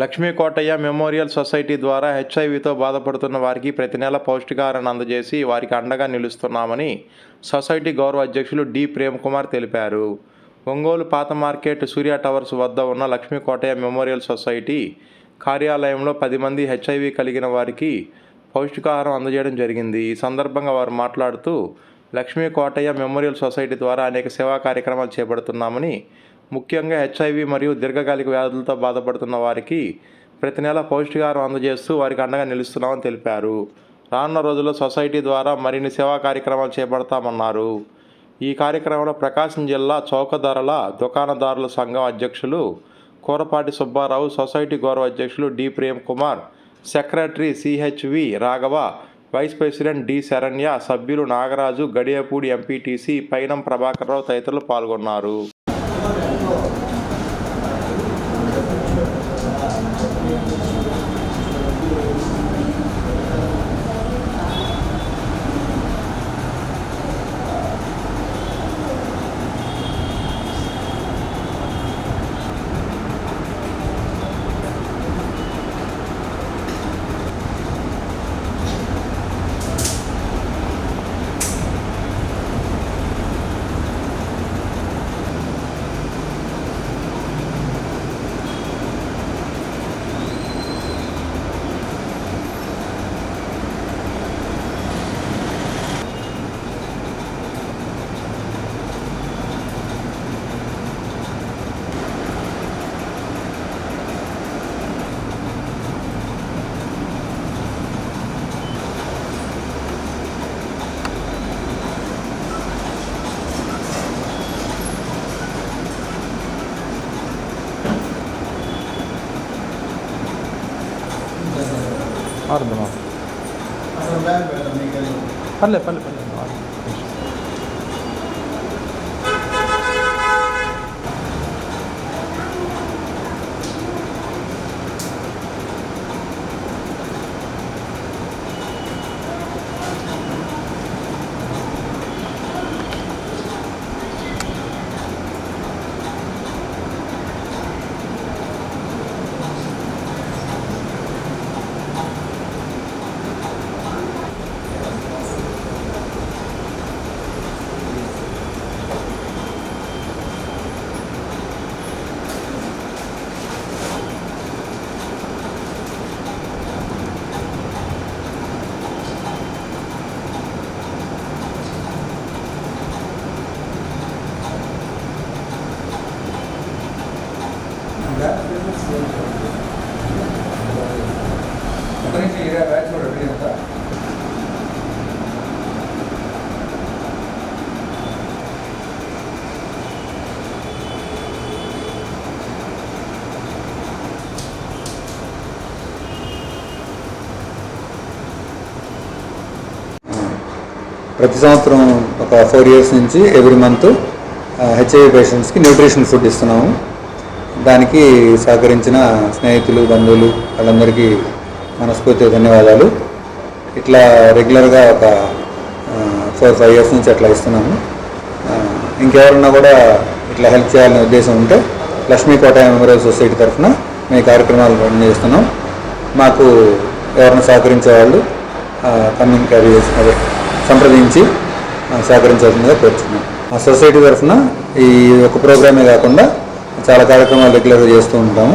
Lakshmi Kotaiah memorial society ద్వారా హెచ్ఐవితో బాధపడుతున్న వారికి ప్రతి నెల పౌష్టికాహారాన్ని అందజేసి వారికి అండగా నిలుస్తున్నామని సొసైటీ గౌరవ అధ్యక్షులు డి ప్రేమ్ కుమార్ తెలిపారు. ఒంగోలు పాత మార్కెట్ సూర్య టవర్స్ వద్ద ఉన్న లక్ష్మీ కోటయ్య మెమోరియల్ సొసైటీ కార్యాలయంలో 10 మంది హెచ్ఐవి కలిగిన వారికి పౌష్టికాహారం అందజేయడం జరిగింది. ఈ సందర్భంగా వారు మాట్లాడుతూ లక్ష్మీ కోటయ్య మెమోరియల్ సొసైటీ ద్వారా అనేక సేవా కార్యక్రమాలు చేపడుతున్నామని, ముఖ్యంగా హెచ్ఐవి మరియు దీర్ఘకాలిక వ్యాధులతో బాధపడుతున్న వారికి ప్రతి నెల పౌష్టికాహారం అందజేస్తూ వారికి అండగా నిలుస్తున్నామని తెలిపారు. రానున్న రోజుల్లో సొసైటీ ద్వారా మరిన్ని సేవా కార్యక్రమాలు చేపడతామన్నారు. ఈ కార్యక్రమంలో ప్రకాశం జిల్లా చౌకధరల దుకాణదారుల సంఘం అధ్యక్షులు కూరపాటి సుబ్బారావు, సొసైటీ గౌరవ అధ్యక్షులు D Prem Kumar, secretary CHV Raghava, vice president D Saranya, సభ్యులు నాగరాజు, గడియపూడి ఎంపీటీసీ పైనం ప్రభాకర్రావు తదితరులు పాల్గొన్నారు. పర్లేదు. ప్రతి సంవత్సరం ఒక 4 years నుంచి ఎవ్రీ మంత్ హెచ్ఐవి పేషెంట్స్కి న్యూట్రిషన్ ఫుడ్ ఇస్తున్నాము. దానికి సహకరించిన స్నేహితులు, బంధువులు వాళ్ళందరికీ మనస్ఫూర్తిగా ధన్యవాదాలు. ఇట్లా రెగ్యులర్గా ఒక 4-5 years నుంచి అట్లా ఇస్తున్నాము. ఇంకెవరన్నా కూడా ఇట్లా హెల్ప్ చేయాలనే ఉద్దేశం ఉంటే లక్ష్మీ కోటయ్య మెమోరియల్ సొసైటీ తరఫున మేము కార్యక్రమాలు రన్ చేస్తున్నాం. మాకు ఎవరైనా సహకరించే వాళ్ళు సంప్రదించి సహకరించాల్సిందిగా కోరుతున్నాం. మా సొసైటీ తరఫున ఈ ఒక ప్రోగ్రామే కాకుండా చాలా కార్యక్రమాలు రెగ్యులర్గా చేస్తూ ఉంటాము.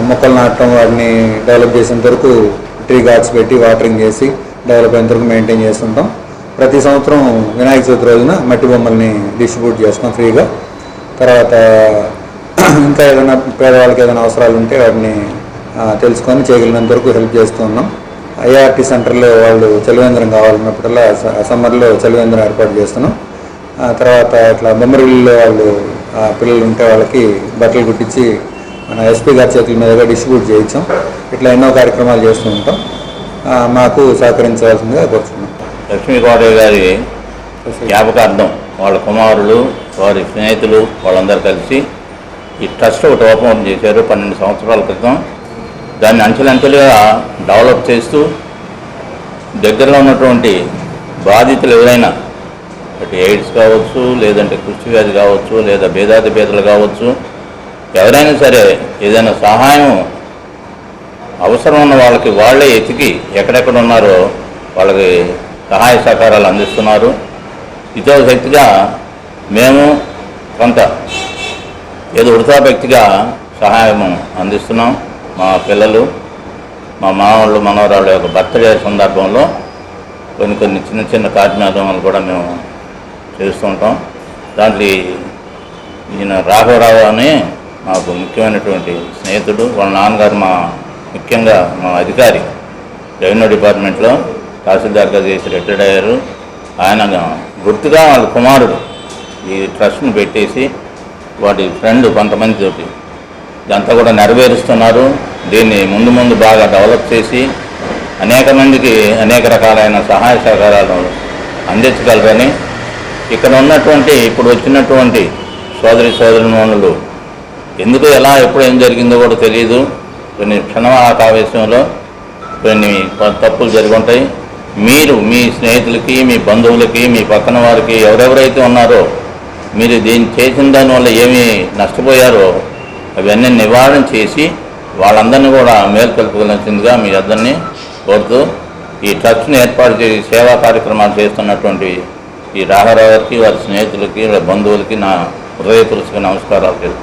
మొక్కలు నాటడం, వాటిని డెవలప్ చేసేంత వరకు ట్రీ గార్డ్స్ పెట్టి వాటరింగ్ చేసి డెవలప్ అయ్యేంత వరకు మెయింటైన్ చేస్తుంటాం. ప్రతి సంవత్సరం వినాయక చవితి రోజున మట్టి బొమ్మల్ని డిస్ట్రిబ్యూట్ చేస్తాం ఫ్రీగా. తర్వాత ఇంకా ఏదైనా పేదవాళ్ళకి ఏదైనా అవసరాలు ఉంటే వాటిని తెలుసుకొని చేయగలిగినంత వరకు హెల్ప్ చేస్తూ ఉన్నాం. ఐఆర్టీ సెంటర్లో వాళ్ళు చలివేంద్రం కావాలన్నప్పుడల్లా సమ్మర్లో చలివేంద్రం ఏర్పాటు చేస్తున్నాం. తర్వాత ఇట్లా బొమ్మరిల్లో వాళ్ళు పిల్లలు ఉంటే వాళ్ళకి బట్టలు కుట్టించి మన ఎస్పీ గారి చేతుల మీదుగా డిస్ట్రిబ్యూట్ చేయించాం. ఇట్లా ఎన్నో కార్యక్రమాలు చేస్తూ ఉంటాం. మాకు సహకరించవలసిందిగా కోరుతున్నాం. లక్ష్మీ కోటయ్య గారి జ్ఞాపకార్థం వాళ్ళ కుమారులు, వారి స్నేహితులు వాళ్ళందరూ కలిసి ఈ ట్రస్ట్ ఒకటి ఓపెన్ చేశారు 12 సంవత్సరాల క్రితం. దాన్ని అంచెలంచెలుగా డెవలప్ చేస్తూ దగ్గరలో ఉన్నటువంటి బాధితులు ఎవరైనా అటు ఎయిడ్స్ కావచ్చు, లేదంటే కుష్టి వ్యాధి కావచ్చు, లేదా భేదాతి భేదలు కావచ్చు, ఎవరైనా సరే ఏదైనా సహాయం అవసరం ఉన్న వాళ్ళకి వాళ్ళే ఎతికి ఎక్కడెక్కడ ఉన్నారో వాళ్ళకి సహాయ సహకారాలు అందిస్తున్నారు. ఇదో శక్తిగా మేము కొంత ఏదో వృథాభక్తిగా సహాయం అందిస్తున్నాం. మా పిల్లలు, మా మామూళ్ళు మనవరాళ్ళ యొక్క బర్త్డే సందర్భంలో కొన్ని చిన్న చిన్న కార్యక్రమాలు కూడా మేము చేస్తూ ఉంటాం. దాంట్లో ఈయన రాఘవరావు అని మాకు ముఖ్యమైనటువంటి స్నేహితుడు, వాళ్ళ నాన్నగారు ముఖ్యంగా మా అధికారి రెవెన్యూ డిపార్ట్మెంట్లో తహసీల్దార్గా చేసి రిటైర్డ్ అయ్యారు. ఆయన గుర్తుగా వాళ్ళ కుమారుడు ఈ ట్రస్ట్ని పెట్టేసి వాటి ఫ్రెండ్ కొంతమందితోటి ఇదంతా కూడా నెరవేరుస్తున్నారు. దీన్ని ముందు బాగా డెవలప్ చేసి అనేక మందికి అనేక రకాలైన సహాయ సహకారాలు అందించగలరని, ఇక్కడ ఉన్నటువంటి ఇప్పుడు వచ్చినటువంటి సోదరిమణులు ఎందుకు ఎలా ఎప్పుడు ఏం జరిగిందో కూడా తెలియదు. కొన్ని క్షణావేశంలో కొన్ని తప్పులు జరిగి ఉంటాయి. మీరు మీ స్నేహితులకి, మీ బంధువులకి, మీ పక్కన వారికి ఎవరెవరైతే ఉన్నారో మీరు దీన్ని చేసిన దానివల్ల ఏమి నష్టపోయారో అవన్నీ నివారణ చేసి వాళ్ళందరినీ కూడా మేల్కొల్పవలసిందిగా మీ అందరినీ కోరుతూ ఈ ట్రస్ట్ని ఏర్పాటు చేసి సేవా కార్యక్రమాలు చేస్తున్నటువంటి ఈ రాఘవరావు గారికి, వారి స్నేహితులకి, వాళ్ళ బంధువులకి నా హృదయపూర్వక నమస్కారాలు.